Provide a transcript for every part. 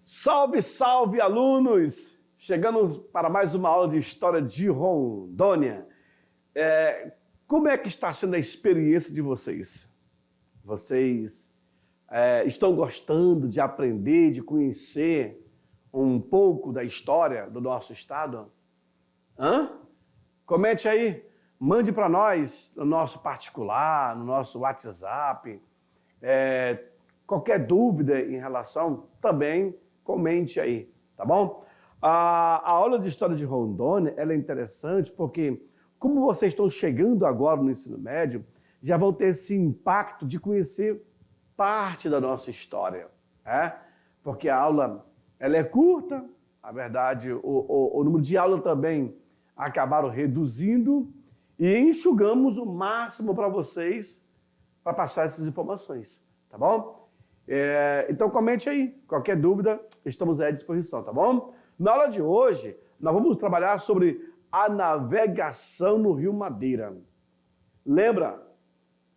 Salve, salve, alunos! Chegando para mais uma aula de História de Rondônia. Como é que está sendo a experiência de vocês? Vocês estão gostando de aprender, de conhecer um pouco da história do nosso estado? Comente aí, mande para nós no nosso particular, no nosso WhatsApp. Qualquer dúvida em relação, também comente aí, tá bom? A aula de História de Rondônia, ela é interessante porque, como vocês estão chegando agora no ensino médio, já vão ter esse impacto de conhecer parte da nossa história, porque a aula ela é curta, na verdade, o número de aulas também acabaram reduzindo e enxugamos o máximo para vocês para passar essas informações, tá bom? Então comente aí, qualquer dúvida, estamos à disposição, tá bom? Na aula de hoje, nós vamos trabalhar sobre a navegação no Rio Madeira. Lembra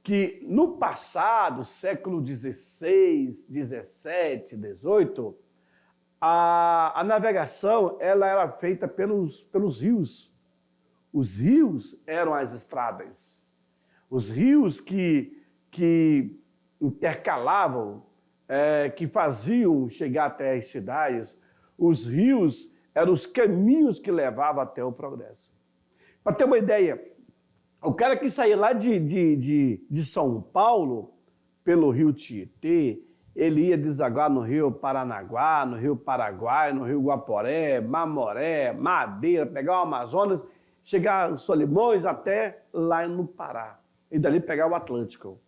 que no passado, século XVI, XVII, XVIII, a navegação ela era feita pelos rios. Os rios eram as estradas. Os rios que intercalavam, que faziam chegar até as cidades, os rios eram os caminhos que levavam até o progresso. Para ter uma ideia, o cara que saía lá de São Paulo, pelo rio Tietê, ele ia desaguar no rio Paranaguá, no rio Paraguai, no rio Guaporé, Mamoré, Madeira, pegar o Amazonas, chegar em Solimões até lá no Pará. E dali pegar o Atlântico.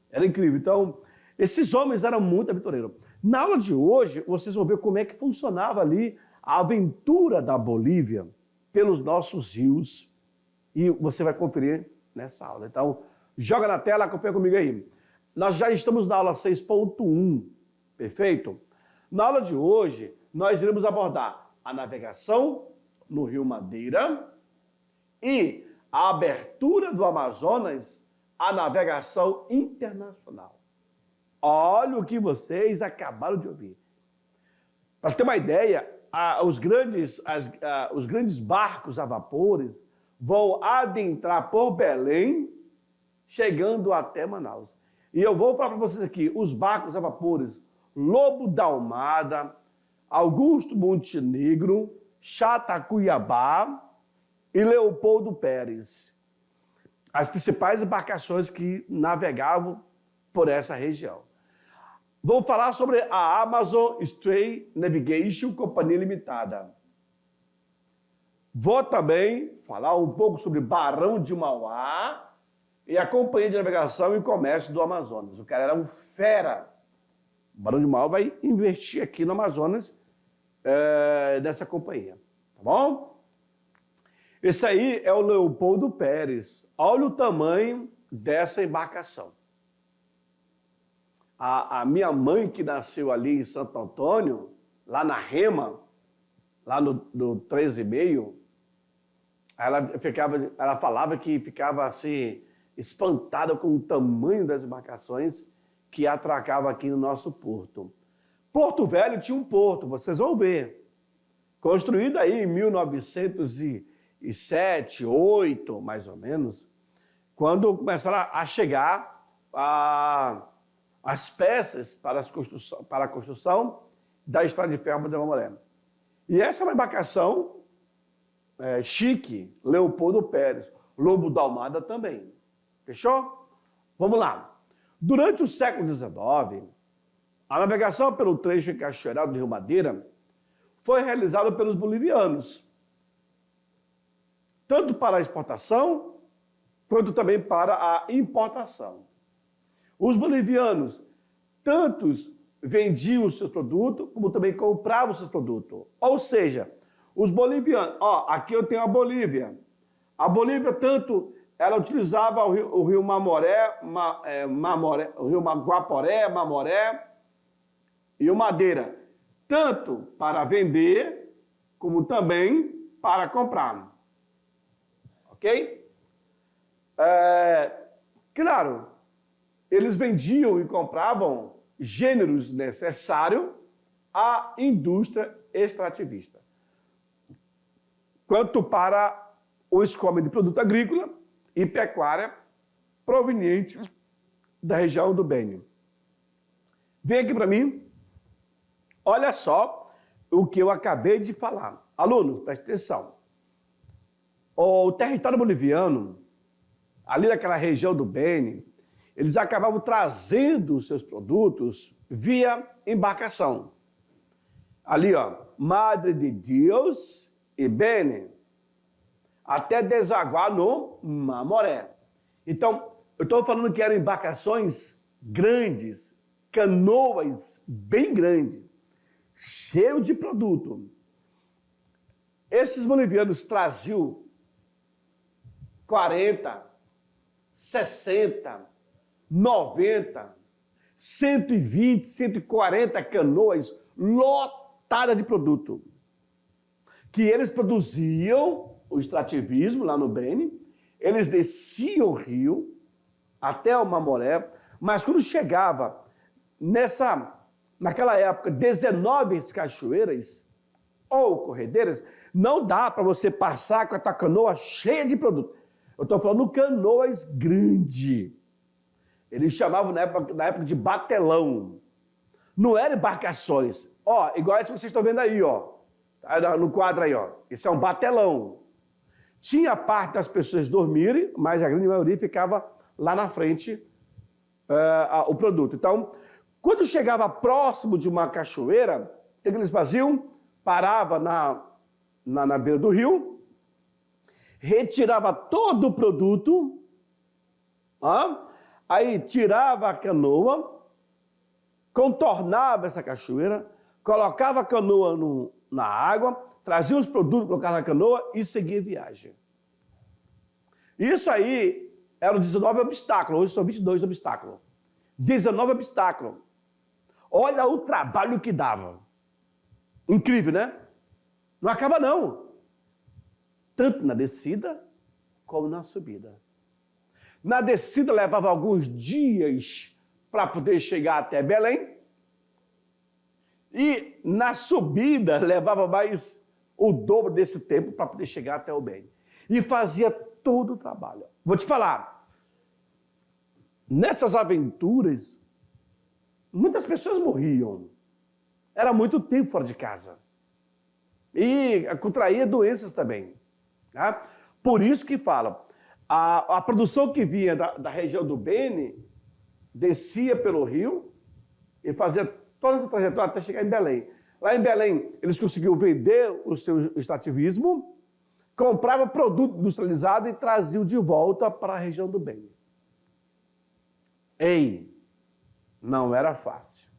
Era incrível. Então, esses homens eram muito aventureiros. Na aula de hoje, vocês vão ver como é que funcionava ali a aventura da Bolívia pelos nossos rios. E você vai conferir nessa aula. Então, joga na tela, acompanha comigo aí. Nós já estamos na aula 6.1, perfeito? Na aula de hoje, nós iremos abordar a navegação no Rio Madeira e a abertura do Amazonas à navegação internacional. Olha o que vocês acabaram de ouvir. Para ter uma ideia, os grandes barcos a vapores vão adentrar por Belém, chegando até Manaus. E eu vou falar para vocês aqui, os barcos a vapores Lobo da Almada, Augusto Montenegro, Chata Cuiabá e Leopoldo Pérez. As principais embarcações que navegavam por essa região. Vou falar sobre a Amazon Strait Navigation Companhia Limitada. Vou também falar um pouco sobre Barão de Mauá e a Companhia de Navegação e Comércio do Amazonas. O cara era um fera. O Barão de Mauá vai investir aqui no Amazonas dessa companhia. Tá bom? Esse aí é o Leopoldo Pérez. Olha o tamanho dessa embarcação. A minha mãe, que nasceu ali em Santo Antônio, lá na Rema, lá no 13,5, ela falava que ficava assim, espantada com o tamanho das embarcações que atracavam aqui no nosso porto. Porto Velho tinha um porto, vocês vão ver, construído aí em 1907, 8, mais ou menos, quando começaram a chegar as peças para a construção da Estrada de Ferro de Mamoré. E essa é uma embarcação chique, Leopoldo Pérez, Lobo da Almada também. Fechou? Vamos lá. Durante o século XIX, a navegação pelo trecho encaixoeirado do Rio Madeira foi realizada pelos bolivianos, tanto para a exportação, quanto também para a importação. Os bolivianos, tantos vendiam os seus produtos, como também compravam os seus produtos. Ou seja, os bolivianos... aqui eu tenho a Bolívia. A Bolívia, tanto, ela utilizava o rio o rio Guaporé, Mamoré e o Madeira, tanto para vender, como também para comprar. Ok? Claro, eles vendiam e compravam gêneros necessários a indústria extrativista, quanto para o escoamento de produto agrícola e pecuária proveniente da região do Beni. Vem aqui para mim, olha só o que eu acabei de falar. Alunos, preste atenção. O território boliviano, ali naquela região do Beni, eles acabavam trazendo os seus produtos via embarcação. Ali, ó, Madre de Deus e Beni, até desaguar no Mamoré. Então, eu estou falando que eram embarcações grandes, canoas bem grandes, cheio de produto. Esses bolivianos traziam 40, 60, 90, 120, 140 canoas lotadas de produto. Que eles produziam o extrativismo lá no Beni, eles desciam o rio até o Mamoré, mas quando chegava naquela época, 19 cachoeiras ou corredeiras, não dá para você passar com a tua canoa cheia de produto. Eu estou falando canoas grandes. Eles chamavam na época de batelão. Não eram embarcações. Ó, igual esse que vocês estão vendo aí, ó. No quadro aí, ó. Esse é um batelão. Tinha parte das pessoas dormirem, mas a grande maioria ficava lá na frente o produto. Então, quando chegava próximo de uma cachoeira, o que eles faziam? Parava na beira do rio, retirava todo o produto, aí tirava a canoa, contornava essa cachoeira, colocava a canoa na água, trazia os produtos, colocava na canoa e seguia a viagem. Isso aí eram 19 obstáculos, hoje são 22 obstáculos. 19 obstáculos. Olha o trabalho que dava. Incrível, né? Não acaba não. Tanto na descida como na subida. Na descida levava alguns dias para poder chegar até Belém. E na subida levava mais o dobro desse tempo para poder chegar até o Beni. E fazia todo o trabalho. Vou te falar, nessas aventuras, muitas pessoas morriam. Era muito tempo fora de casa. E contraía doenças também. Tá? Por isso que fala, a produção que vinha da região do Beni descia pelo rio e fazia toda essa trajetória até chegar em Belém. Lá em Belém, eles conseguiam vender o seu extrativismo, compravam produto industrializado e traziam de volta para a região do Beni. Ei, não era fácil.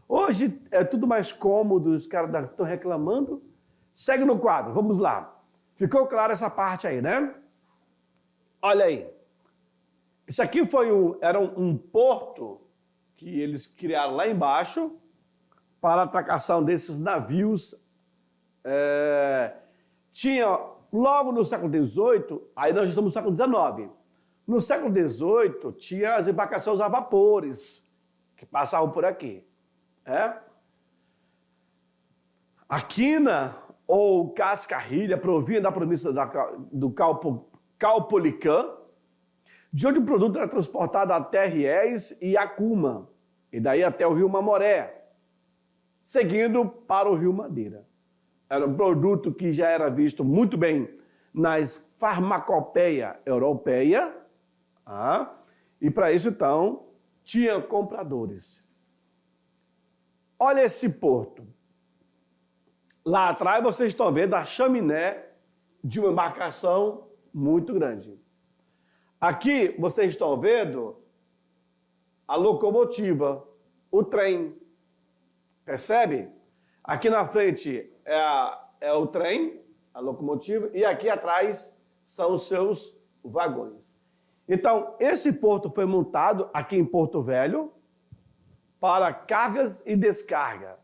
Hoje é tudo mais cômodo, os caras estão reclamando. Segue no quadro, vamos lá. Ficou claro essa parte aí, né? Olha aí. Isso aqui era um porto que eles criaram lá embaixo para a atracação desses navios. Tinha, logo no século XVIII, aí nós estamos no século XIX. No século XVIII, tinha as embarcações a vapores que passavam por aqui. A quina ou cascarrilha provinha da província do Caupolicã, de onde o produto era transportado até Riés e Acuma, e daí até o rio Mamoré, seguindo para o rio Madeira. Era um produto que já era visto muito bem nas farmacopeias europeias, e para isso, então, tinha compradores. Olha esse porto. Lá atrás vocês estão vendo a chaminé de uma embarcação muito grande. Aqui vocês estão vendo a locomotiva, o trem. Percebe? Aqui na frente é o trem, a locomotiva, e aqui atrás são os seus vagões. Então, esse porto foi montado aqui em Porto Velho para cargas e descarga.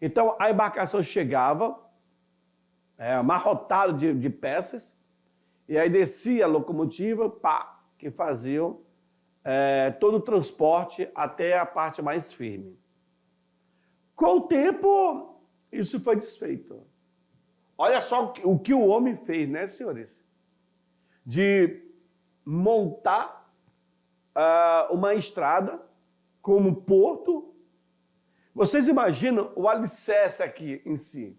Então, a embarcação chegava, amarrotada de peças, e aí descia a locomotiva, que faziam todo o transporte até a parte mais firme. Com o tempo, isso foi desfeito. Olha só o que o homem fez, né, senhores? De montar uma estrada como porto. Vocês imaginam o alicerce aqui em si?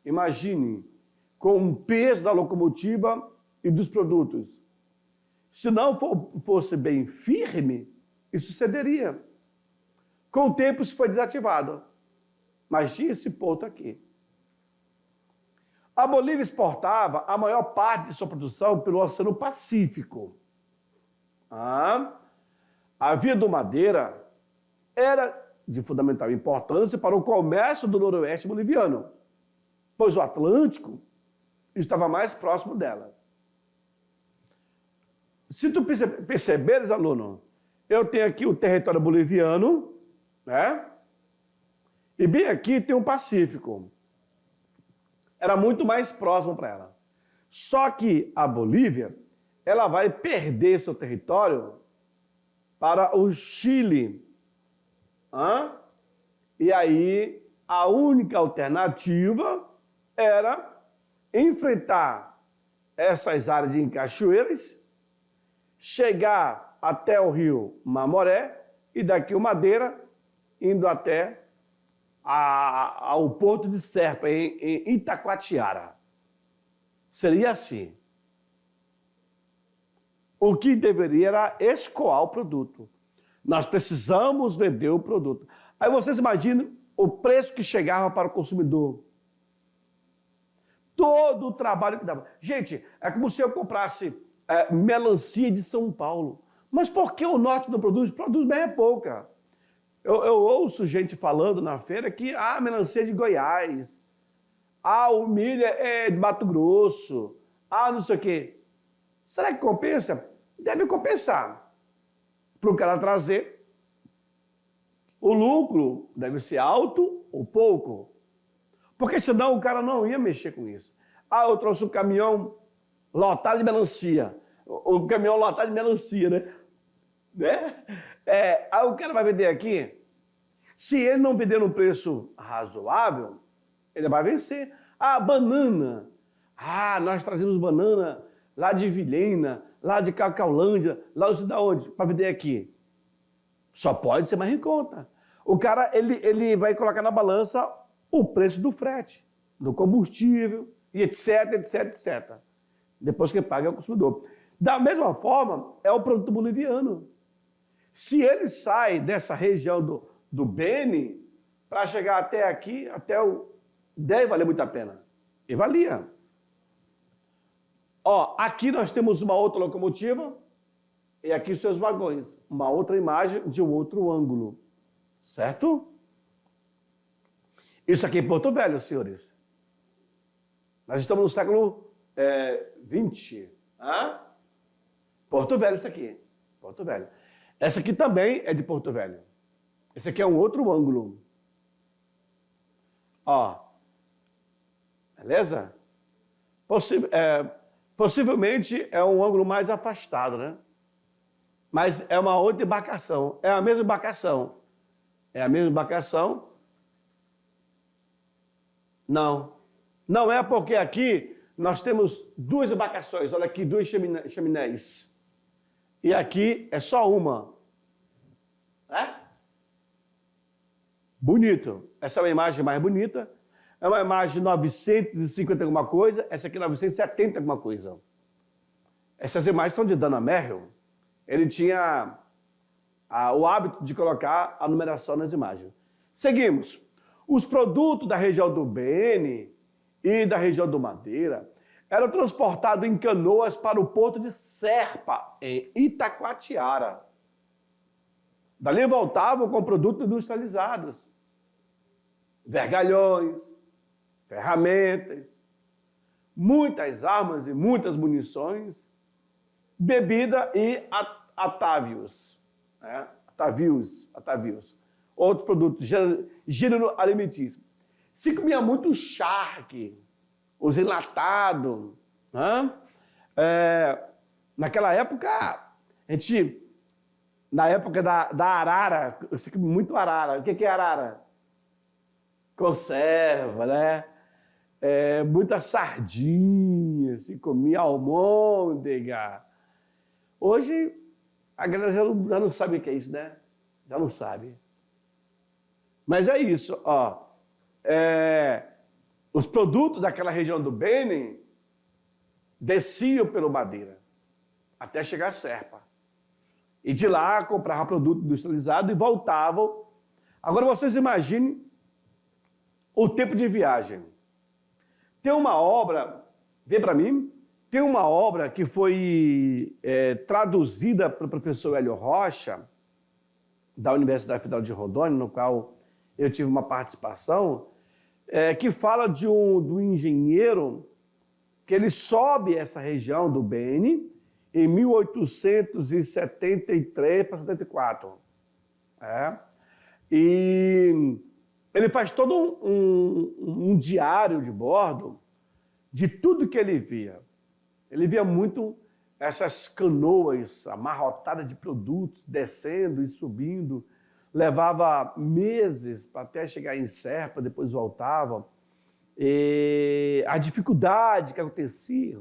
Imagine com o peso da locomotiva e dos produtos. Se não fosse bem firme, isso cederia. Com o tempo, isso foi desativado. Mas tinha esse porto aqui. A Bolívia exportava a maior parte de sua produção pelo Oceano Pacífico. A via do Madeira era de fundamental importância para o comércio do noroeste boliviano, pois o Atlântico estava mais próximo dela. Se tu perceberes, aluno, eu tenho aqui o território boliviano, né? E bem aqui tem o Pacífico. Era muito mais próximo para ela. Só que a Bolívia, ela vai perder seu território para o Chile. E aí, a única alternativa era enfrentar essas áreas de cachoeiras, chegar até o rio Mamoré e daqui o Madeira, indo até ao porto de Serpa, em Itacoatiara. Seria assim. O que deveria era escoar o produto. Nós precisamos vender o produto. Aí vocês imaginam o preço que chegava para o consumidor. Todo o trabalho que dava. Gente, é como se eu comprasse melancia de São Paulo. Mas por que o norte não produz? Produz bem pouca. Eu ouço gente falando na feira que a melancia é de Goiás, o milho é de Mato Grosso, não sei o quê. Será que compensa? Deve compensar. Para o cara trazer, o lucro deve ser alto ou pouco. Porque senão o cara não ia mexer com isso. Eu trouxe um caminhão lotado de melancia. O caminhão lotado de melancia, né? Aí o cara vai vender aqui. Se ele não vender num preço razoável, ele vai vencer. Banana. Nós trazemos banana lá de Vilhena, lá de Cacaulândia, lá não sei de onde, para vender aqui. Só pode ser mais em conta. O cara, ele vai colocar na balança o preço do frete, do combustível, e etc, etc, etc. Depois que paga é o consumidor. Da mesma forma, é o produto boliviano. Se ele sai dessa região do Beni, para chegar até aqui, deve valer muito a pena. E valia. Aqui nós temos uma outra locomotiva, e aqui os seus vagões. Uma outra imagem de um outro ângulo. Certo? Isso aqui é Porto Velho, senhores. Nós estamos no século 20. Porto Velho, isso aqui. Porto Velho. Essa aqui também é de Porto Velho. Esse aqui é um outro ângulo. Beleza? Possivelmente é um ângulo mais afastado, né? Mas é uma outra embarcação. É a mesma embarcação. É a mesma embarcação? Não. Não é porque aqui nós temos duas embarcações. Olha aqui, duas chaminés. E aqui é só uma. Bonito. Essa é uma imagem mais bonita. É uma imagem de 950 alguma coisa. Essa aqui é 970 alguma coisa. Essas imagens são de Dana Merrill. Ele tinha o hábito de colocar a numeração nas imagens. Seguimos. Os produtos da região do Beni e da região do Madeira eram transportados em canoas para o porto de Serpa, em Itacoatiara. Dali voltavam com produtos industrializados. Vergalhões, ferramentas, muitas armas e muitas munições, bebida e atávios. Atavios. Outro produto, gênero alimentício. Se comia muito charque, os enlatados. Naquela época, a gente na época da arara, eu sei que muito arara. O que é arara? Conserva, né? Muita sardinha, se comia almôndega. Hoje, a galera já não sabe o que é isso, né? Já não sabe. Mas é isso, ó. Os produtos daquela região do Bênin desciam pelo Madeira, até chegar a Serpa. E de lá compravam produto industrializado e voltavam. Agora vocês imaginem o tempo de viagem. Tem uma obra, vê para mim, tem uma obra que foi traduzida pelo professor Hélio Rocha, da Universidade Federal de Rondônia, no qual eu tive uma participação, que fala de um engenheiro que ele sobe essa região do Beni em 1873 para 74. E ele faz todo um diário de bordo de tudo que ele via. Ele via muito essas canoas amarrotadas de produtos, descendo e subindo. Levava meses para até chegar em Serpa, depois voltava. E a dificuldade que acontecia,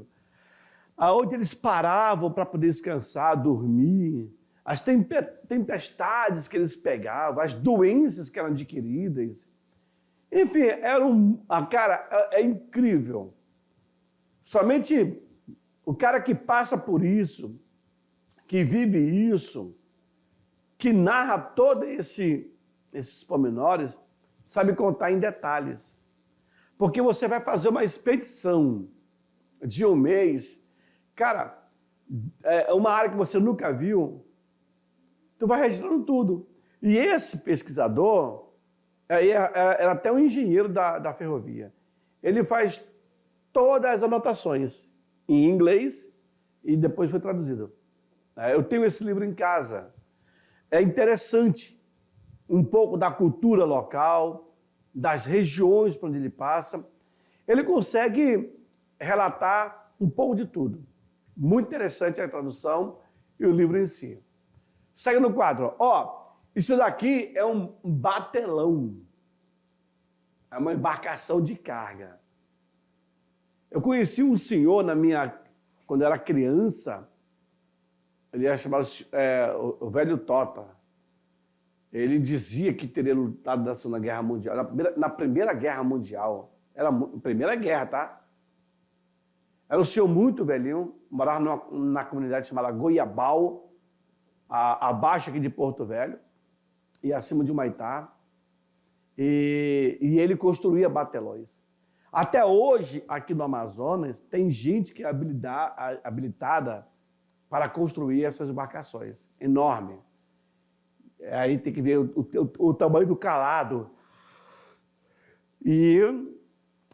aonde eles paravam para poder descansar, dormir, as tempestades que eles pegavam, as doenças que eram adquiridas. Enfim, cara, é incrível. Somente o cara que passa por isso, que vive isso, que narra todos esses pormenores, sabe contar em detalhes. Porque você vai fazer uma expedição de um mês, cara, uma área que você nunca viu, tu vai registrando tudo. E esse pesquisador, era até um engenheiro da ferrovia, ele faz todas as anotações em inglês e depois foi traduzido. Eu tenho esse livro em casa. É interessante um pouco da cultura local, das regiões por onde ele passa. Ele consegue relatar um pouco de tudo. Muito interessante a tradução e o livro em si. Segue no quadro. Isso daqui é um batelão. É uma embarcação de carga. Eu conheci um senhor quando eu era criança, ele era chamado o velho Tota. Ele dizia que teria lutado na Segunda Guerra Mundial, na Primeira Guerra Mundial. Era a Primeira Guerra, tá? Era um senhor muito velhinho, morava na comunidade chamada Goiabal, abaixo aqui de Porto Velho, e acima de Humaitá. E ele construía batelões. Até hoje, aqui no Amazonas, tem gente que é habilitada para construir essas embarcações. Enorme. Aí tem que ver o tamanho do calado. E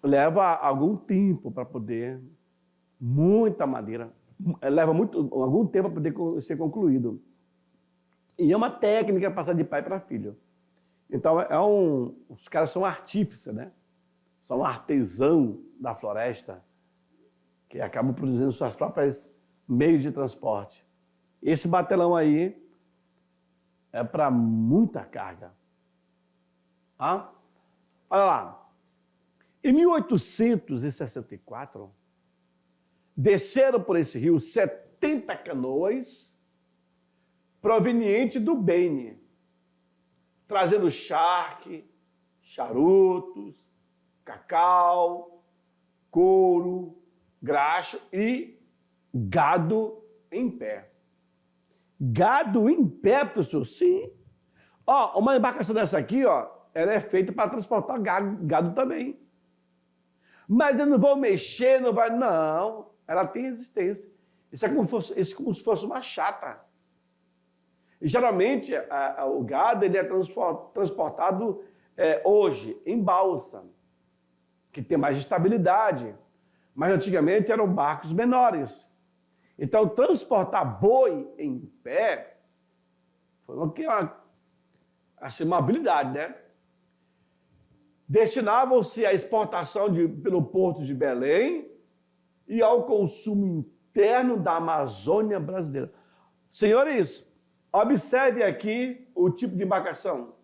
leva algum tempo para poder, muita madeira, leva algum tempo para poder ser concluído. E é uma técnica passar de pai para filho. Então, os caras são artífices, né? São artesão da floresta, que acabam produzindo suas próprias meios de transporte. Esse batelão aí é para muita carga. Olha lá. Em 1864, desceram por esse rio 70 canoas provenientes do Beni, trazendo charque, charutos, cacau, couro, graxo e gado em pé. Gado em pé, professor? Sim. Uma embarcação dessa aqui, ela é feita para transportar gado também. Mas eu não vou mexer, não vai... Não, ela tem existência. Isso é como se fosse uma chata. E, geralmente, o gado ele é transportado hoje em balsa, que tem mais estabilidade. Mas antigamente eram barcos menores. Então, transportar boi em pé foi uma habilidade, né? Destinavam-se à exportação pelo porto de Belém e ao consumo interno da Amazônia brasileira. Senhores, Observe aqui o tipo de embarcação.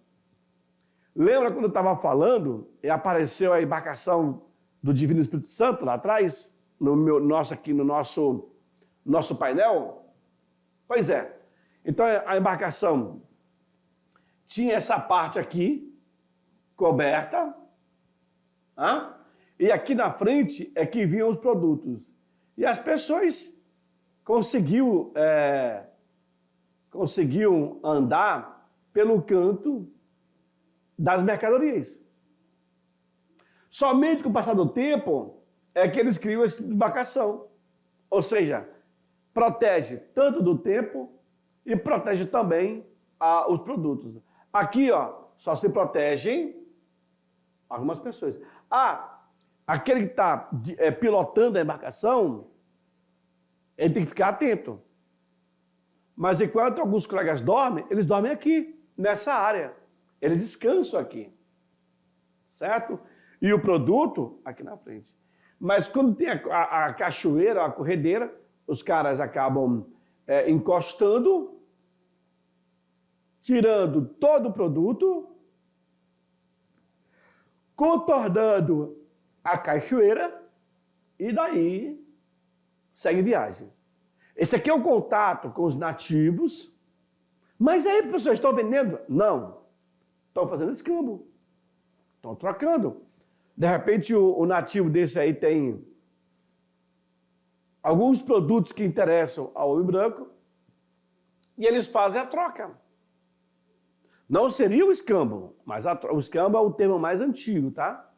Lembra quando eu estava falando e apareceu a embarcação do Divino Espírito Santo lá atrás? Aqui no nosso painel? Pois é. Então a embarcação tinha essa parte aqui, coberta, e aqui na frente é que vinham os produtos. E as pessoas conseguiam andar pelo canto das mercadorias. Somente com o passar do tempo é que eles criam esse tipo de embarcação. Ou seja, protege tanto do tempo e protege também os produtos. Aqui, ó, só se protegem algumas pessoas. Aquele que está pilotando a embarcação, ele tem que ficar atento. Mas enquanto alguns colegas dormem, eles dormem aqui, nessa área. Eles descansam aqui. Certo? E o produto aqui na frente. Mas quando tem a cachoeira, a corredeira, os caras acabam encostando, tirando todo o produto, contornando a cachoeira e daí segue viagem. Esse aqui é o contato com os nativos. Mas aí, professor, estão vendendo? Não. Estão fazendo escambo. Estão trocando. De repente, o nativo desse aí tem alguns produtos que interessam ao homem branco e eles fazem a troca. Não seria o escambo, mas o escambo é o termo mais antigo, tá?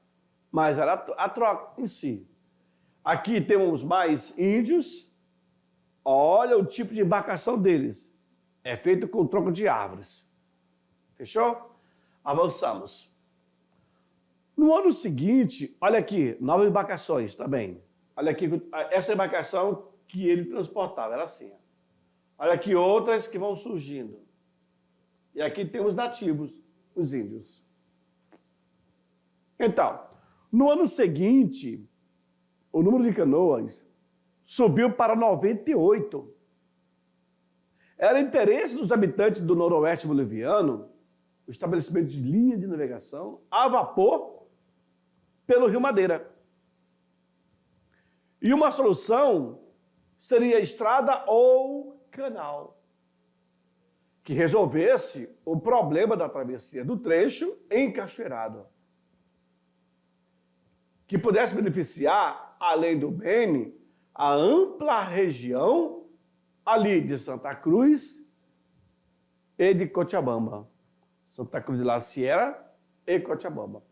Mas era a troca em si. Aqui temos mais índios. Olha o tipo de embarcação deles. É feito com tronco de árvores. Fechou? Avançamos. No ano seguinte, olha aqui, novas embarcações também. Olha aqui, essa embarcação que ele transportava, era assim. Olha aqui outras que vão surgindo. E aqui tem os nativos, os índios. Então, no ano seguinte, o número de canoas subiu para 98. Era interesse dos habitantes do noroeste boliviano o estabelecimento de linha de navegação a vapor pelo Rio Madeira. E uma solução seria estrada ou canal, que resolvesse o problema da travessia do trecho encachoeirado, que pudesse beneficiar, além do Beni, a ampla região ali de Santa Cruz e de Cochabamba. Santa Cruz de la Sierra e Cochabamba.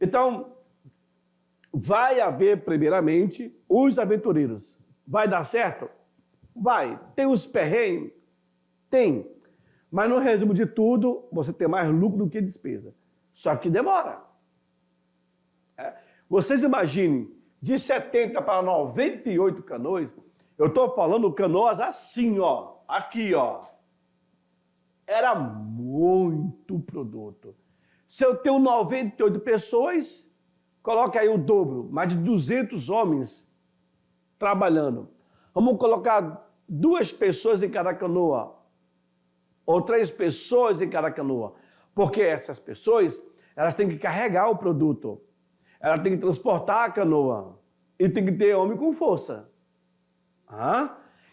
Então, vai haver, primeiramente, os aventureiros. Vai dar certo? Vai. Tem os perrengues? Tem. Mas no resumo de tudo, você tem mais lucro do que despesa. Só que demora. Vocês imaginem, de 70 para 98 canoas, eu estou falando canoas assim, ó. Aqui, ó. Era muito produto. Se eu tenho 98 pessoas, coloca aí o dobro, mais de 200 homens trabalhando. Vamos colocar 2 pessoas em cada canoa, ou 3 pessoas em cada canoa, porque essas pessoas, elas têm que carregar o produto, elas têm que transportar a canoa, e tem que ter homem com força.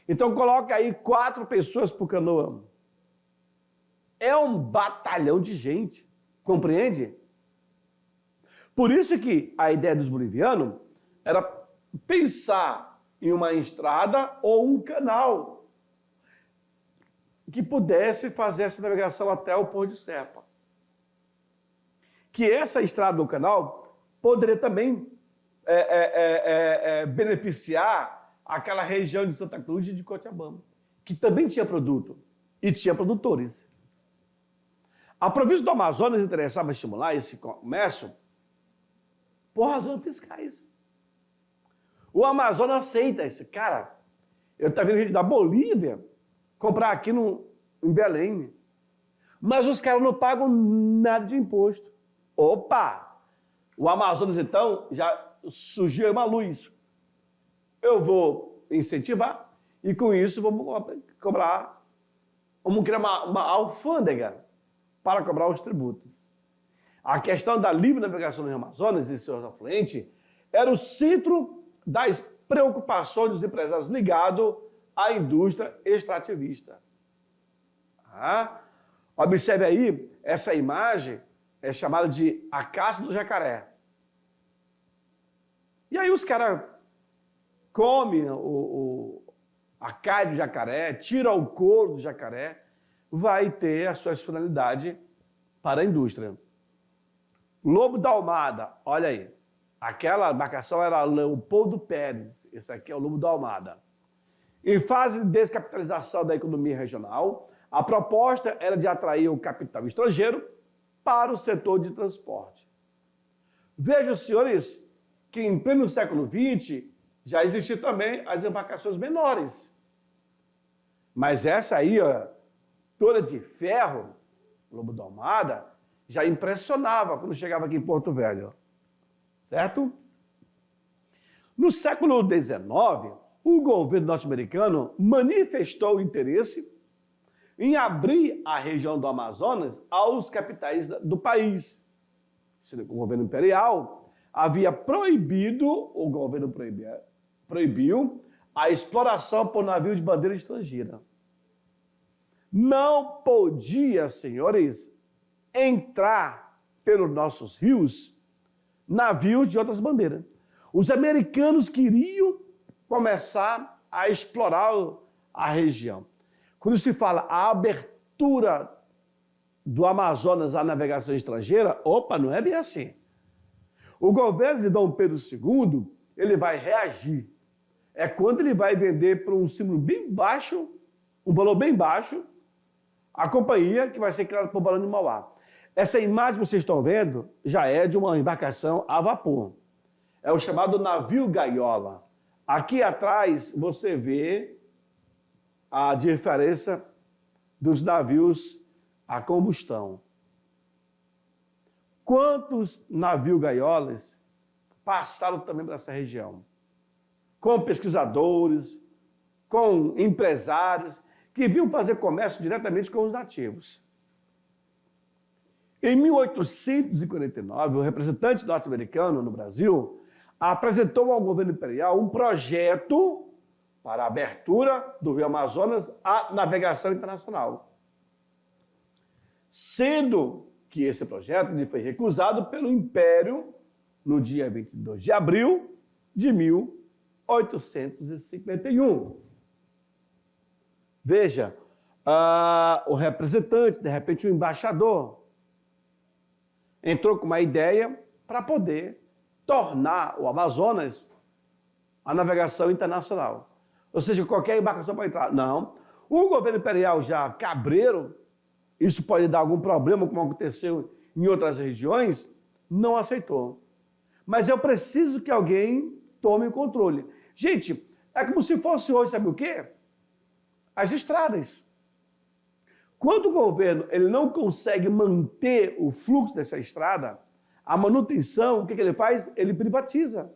Então coloca aí 4 pessoas por canoa. É um batalhão de gente, compreende? Por isso que a ideia dos bolivianos era pensar em uma estrada ou um canal que pudesse fazer essa navegação até o Porto de Serpa. Que essa estrada ou canal poderia também beneficiar aquela região de Santa Cruz e de Cochabamba, que também tinha produto e tinha produtores. A província do Amazonas interessava estimular esse comércio por razões fiscais. O Amazonas aceita esse cara. Eu estava vindo gente da Bolívia comprar aqui em Belém. Mas os caras não pagam nada de imposto. Opa! O Amazonas, então, já surgiu uma luz. Eu vou incentivar e, com isso, vamos cobrar Vamos criar uma alfândega para cobrar os tributos. A questão da livre navegação no Rio Amazonas e seus afluentes era o centro das preocupações dos empresários ligados à indústria extrativista. Observe aí, essa imagem é chamada de a caça do jacaré. E aí os caras comem a carne do jacaré, tiram o couro do jacaré, vai ter as suas finalidades para a indústria. Lobo da Almada, olha aí. Aquela embarcação era Leopoldo Pérez, esse aqui é o Lobo da Almada. Em fase de descapitalização da economia regional, a proposta era de atrair o capital estrangeiro para o setor de transporte. Vejam, senhores, que em pleno século XX já existiam também as embarcações menores. Mas essa aí, ó, toda de ferro, Lobo da Almada, já impressionava quando chegava aqui em Porto Velho. Certo? No século XIX, o governo norte-americano manifestou interesse em abrir a região do Amazonas aos capitais do país. O governo imperial havia proibido, o governo proibiu a exploração por navio de bandeira estrangeira. Não podia, senhores, entrar pelos nossos rios navios de outras bandeiras. Os americanos queriam começar a explorar a região. Quando se fala a abertura do Amazonas à navegação estrangeira, opa, não é bem assim. O governo de Dom Pedro II, ele vai reagir. É quando ele vai vender por um símbolo bem baixo, um valor bem baixo, a companhia que vai ser criada por Barão de Mauá. Essa imagem que vocês estão vendo já é de uma embarcação a vapor. É o chamado navio gaiola. Aqui atrás você vê a diferença dos navios a combustão. Quantos navios gaiolas passaram também por essa região? Com pesquisadores, com empresários que vinham fazer comércio diretamente com os nativos. Em 1849, o representante norte-americano no Brasil apresentou ao governo imperial um projeto para a abertura do Rio Amazonas à navegação internacional. Sendo que esse projeto foi recusado pelo Império no dia 22 de abril de 1851. Veja, o representante, de repente o embaixador, entrou com uma ideia para poder tornar o Amazonas a navegação internacional. Ou seja, qualquer embarcação pode entrar. Não. O governo imperial já cabreiro, isso pode dar algum problema, como aconteceu em outras regiões, não aceitou. Mas eu preciso que alguém tome o controle. Gente, é como se fosse hoje, sabe o quê? As estradas. Quando o governo ele não consegue manter o fluxo dessa estrada, a manutenção, o que ele faz? Ele privatiza.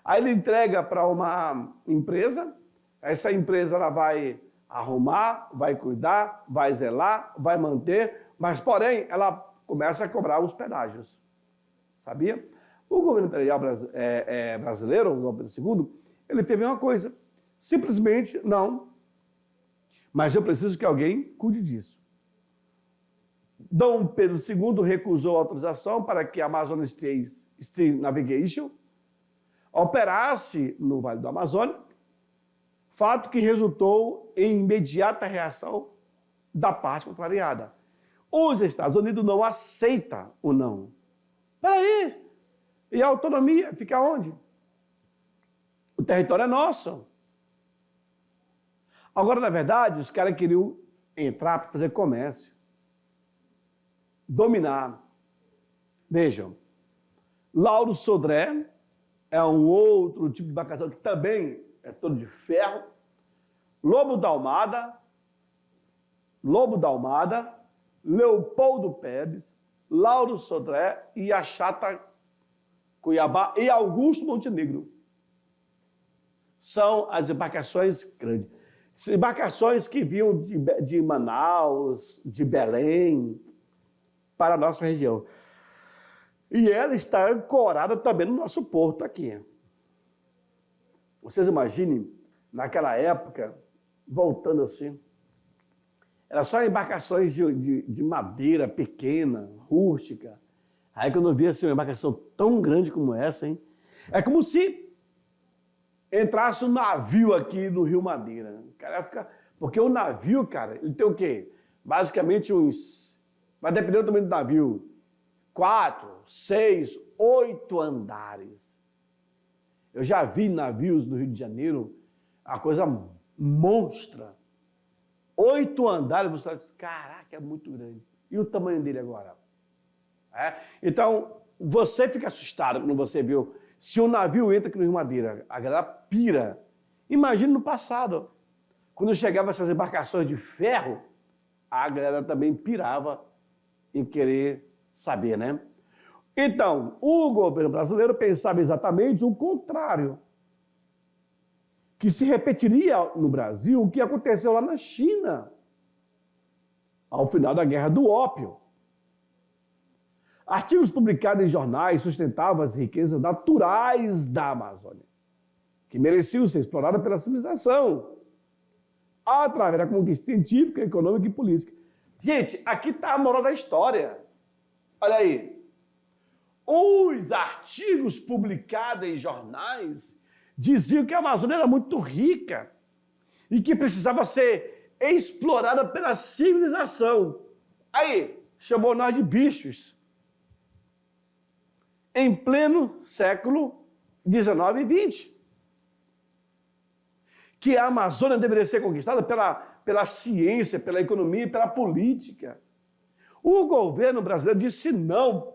Aí ele entrega para uma empresa, essa empresa ela vai arrumar, vai cuidar, vai zelar, vai manter, mas porém ela começa a cobrar os pedágios. Sabia? O governo imperial brasileiro, o Dom Pedro II, ele fez a mesma coisa. Simplesmente não. Mas eu preciso que alguém cuide disso. Dom Pedro II recusou a autorização para que a Amazon Stream Navigation operasse no Vale do Amazonas, fato que resultou em imediata reação da parte contrariada. Os Estados Unidos não aceitam o não. Peraí, e a autonomia fica onde? O território é nosso. Agora, na verdade, os caras queriam entrar para fazer comércio, dominar. Vejam, Lauro Sodré é um outro tipo de embarcação que também é todo de ferro. Lobo da Almada, Leopoldo Pérez, Lauro Sodré e a Chata Cuiabá e Augusto Montenegro. São as embarcações grandes. Embarcações que vinham de Manaus, de Belém, para a nossa região. E ela está ancorada também no nosso porto aqui. Vocês imaginem, naquela época, voltando assim, era só embarcações de madeira pequena, rústica. Aí quando eu vi assim, uma embarcação tão grande como essa, hein? É como se entrasse um navio aqui no Rio Madeira. Cara, porque o navio, cara, ele tem o quê? Basicamente vai depender do tamanho do navio, 4, 6, 8 andares. Eu já vi navios no Rio de Janeiro, a coisa monstra. 8 andares, você diz, caraca, é muito grande. E o tamanho dele agora? Então, você fica assustado quando você viu, se um navio entra aqui no Rio Madeira, a galera pira. Imagina no passado, quando chegavam essas embarcações de ferro, a galera também pirava em querer saber, né? Então, o governo brasileiro pensava exatamente o contrário. Que se repetiria no Brasil o que aconteceu lá na China, ao final da Guerra do Ópio. Artigos publicados em jornais sustentavam as riquezas naturais da Amazônia, que mereciam ser exploradas pela civilização, através da conquista científica, econômica e política. Gente, aqui está a moral da história. Olha aí. Os artigos publicados em jornais diziam que a Amazônia era muito rica e que precisava ser explorada pela civilização. Aí, chamou nós de bichos. Em pleno século XIX e XX. Que a Amazônia deveria ser conquistada pela ciência, pela economia e pela política. O governo brasileiro disse não,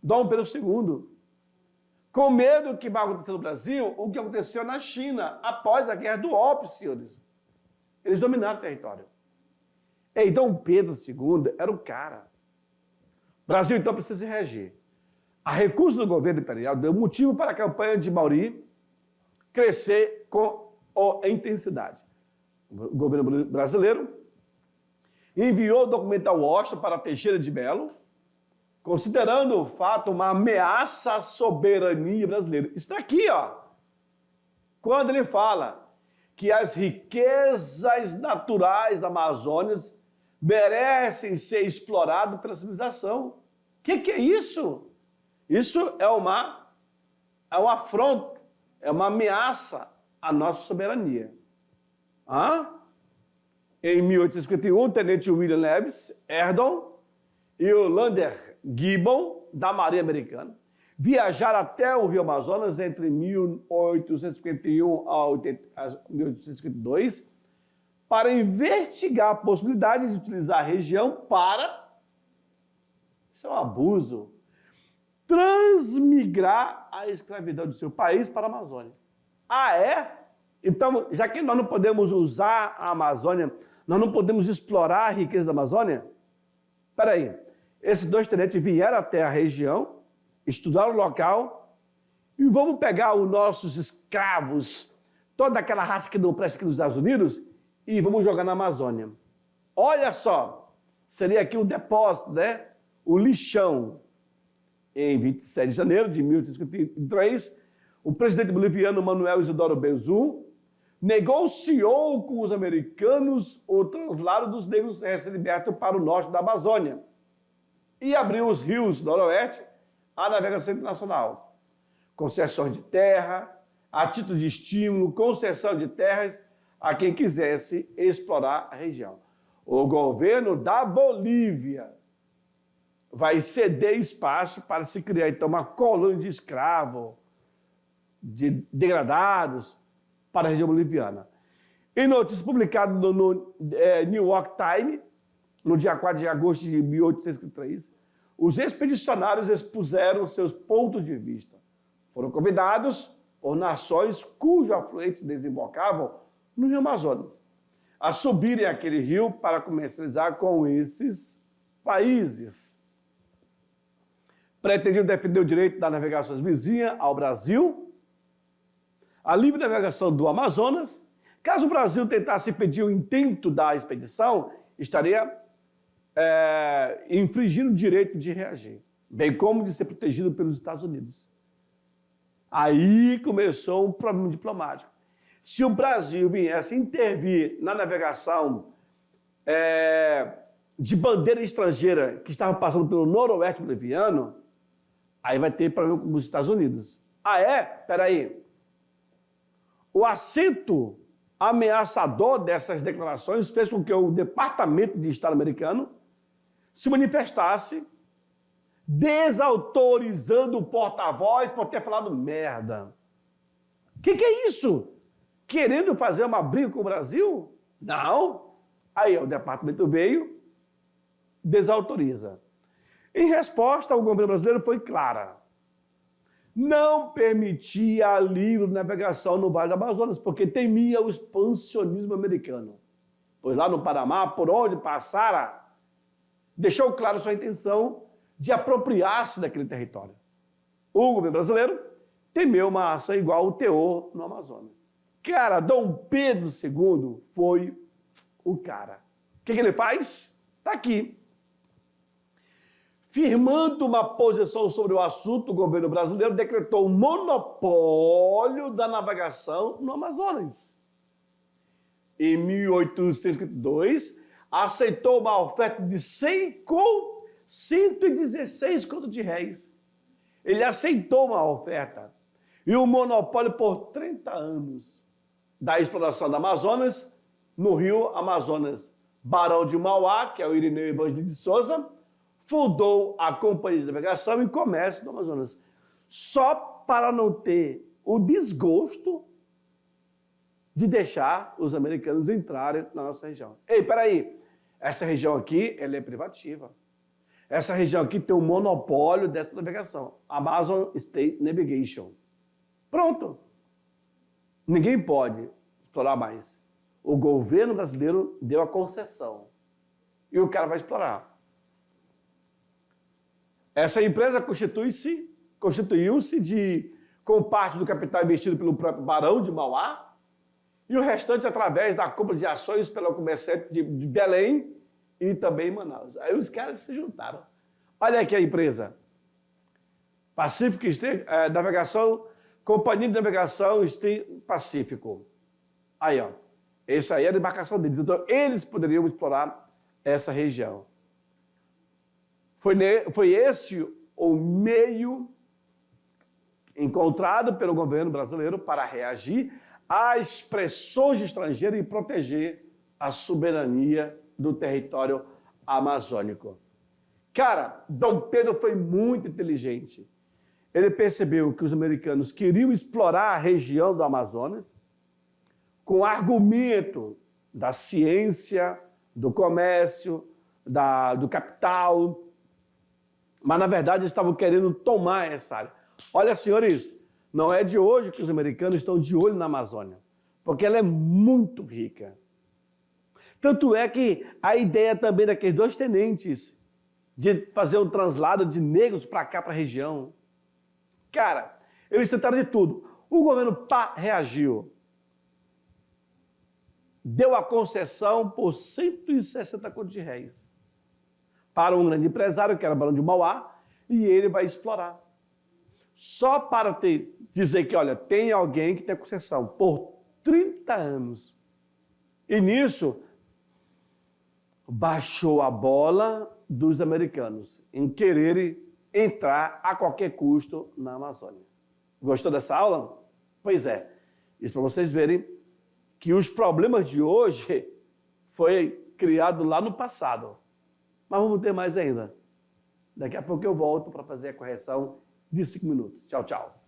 Dom Pedro II. Com medo do que vai acontecer no Brasil, o que aconteceu na China, após a Guerra do Ópio, senhores. Eles dominaram o território. E Dom Pedro II era o cara. O Brasil, então, precisa se reger. A recusa do governo imperial deu motivo para a campanha de Mauri crescer com intensidade. O governo brasileiro enviou o documento ao Washington para Teixeira de Mello, considerando o fato uma ameaça à soberania brasileira. Isso está aqui, ó. Quando ele fala que as riquezas naturais da Amazônia merecem ser exploradas pela civilização. O que é isso? Isso é um afronto, é uma ameaça à nossa soberania. Em 1851, o tenente William Lewis Erdon e o Lander Gibbon, da Marinha Americana, viajaram até o Rio Amazonas entre 1851 a 1852 para investigar a possibilidade de utilizar a região para, isso é um abuso, transmigrar a escravidão do seu país para a Amazônia. Então, já que nós não podemos usar a Amazônia, nós não podemos explorar a riqueza da Amazônia? Espera aí, esses 2 tenentes vieram até a região, estudaram o local e vamos pegar os nossos escravos, toda aquela raça que não presta aqui nos Estados Unidos e vamos jogar na Amazônia. Olha só, seria aqui o depósito, né? O lixão. Em 27 de janeiro de 1853, o presidente boliviano Manuel Isidoro Belzum negociou com os americanos o traslado dos negros recém-libertos para o norte da Amazônia e abriu os rios do noroeste à navegação internacional. Concessões de terra, a título de estímulo, concessão de terras a quem quisesse explorar a região. O governo da Bolívia vai ceder espaço para se criar, então, uma colônia de escravos, de degradados, para a região boliviana. Em notícia publicada no New York Times, no dia 4 de agosto de 1853, os expedicionários expuseram seus pontos de vista. Foram convidados por nações cujos afluentes desembocavam no Rio Amazonas a subirem aquele rio para comercializar com esses países. Pretendiam defender o direito das navegações vizinhas ao Brasil, a livre navegação do Amazonas, Caso o Brasil tentasse impedir o intento da expedição, estaria infringindo o direito de reagir, bem como de ser protegido pelos Estados Unidos. Aí começou um problema diplomático. Se o Brasil viesse intervir na navegação de bandeira estrangeira que estava passando pelo noroeste boliviano, aí vai ter problema com os Estados Unidos. Ah, é? Peraí. O acento ameaçador dessas declarações fez com que o Departamento de Estado americano se manifestasse desautorizando o porta-voz por ter falado merda. O que é isso? Querendo fazer uma briga com o Brasil? Não. Aí o departamento veio, desautoriza. Em resposta, o governo brasileiro foi clara. Não permitia a livre navegação no Vale do Amazonas, porque temia o expansionismo americano. Pois lá no Panamá, por onde passara, deixou claro sua intenção de apropriar-se daquele território. O governo brasileiro temeu uma ação igual ao teor no Amazonas. Cara, Dom Pedro II foi o cara. O que ele faz? Está aqui. Firmando uma posição sobre o assunto, o governo brasileiro decretou o monopólio da navegação no Amazonas. Em 1852, aceitou uma oferta de 116 contos de réis. Ele aceitou uma oferta. E o monopólio por 30 anos da exploração do Amazonas, no rio Amazonas. Barão de Mauá, que é o Irineu Evangelista de Souza, fundou a Companhia de Navegação e Comércio do Amazonas, só para não ter o desgosto de deixar os americanos entrarem na nossa região. Ei, peraí, essa região aqui, ela é privativa. Essa região aqui tem um monopólio dessa navegação, Amazon State Navigation. Pronto. Ninguém pode explorar mais. O governo brasileiro deu a concessão e o cara vai explorar. Essa empresa constituiu-se com parte do capital investido pelo próprio Barão de Mauá e o restante através da compra de ações pelo comerciante de Belém e também Manaus. Aí os caras se juntaram. Olha aqui a empresa. Pacific Navegação, Companhia de Navegação Pacífico. Aí, ó. Essa aí era a embarcação deles. Então, eles poderiam explorar essa região. Foi esse o meio encontrado pelo governo brasileiro para reagir às pressões estrangeiras e proteger a soberania do território amazônico. Cara, Dom Pedro foi muito inteligente. Ele percebeu que os americanos queriam explorar a região do Amazonas com argumento da ciência, do comércio, do capital, mas, na verdade, estavam querendo tomar essa área. Olha, senhores, não é de hoje que os americanos estão de olho na Amazônia, porque ela é muito rica. Tanto é que a ideia também daqueles dois tenentes de fazer um translado de negros para cá, para a região. Cara, eles tentaram de tudo. O governo reagiu. Deu a concessão por 160 contos de réis para um grande empresário, que era Barão de Mauá, e ele vai explorar. Só para dizer que, olha, tem alguém que tem concessão por 30 anos. E nisso, baixou a bola dos americanos em quererem entrar a qualquer custo na Amazônia. Gostou dessa aula? Pois é. Isso para vocês verem que os problemas de hoje foi criado lá no passado. Mas vamos ter mais ainda. Daqui a pouco eu volto para fazer a correção de 5 minutos. Tchau, tchau.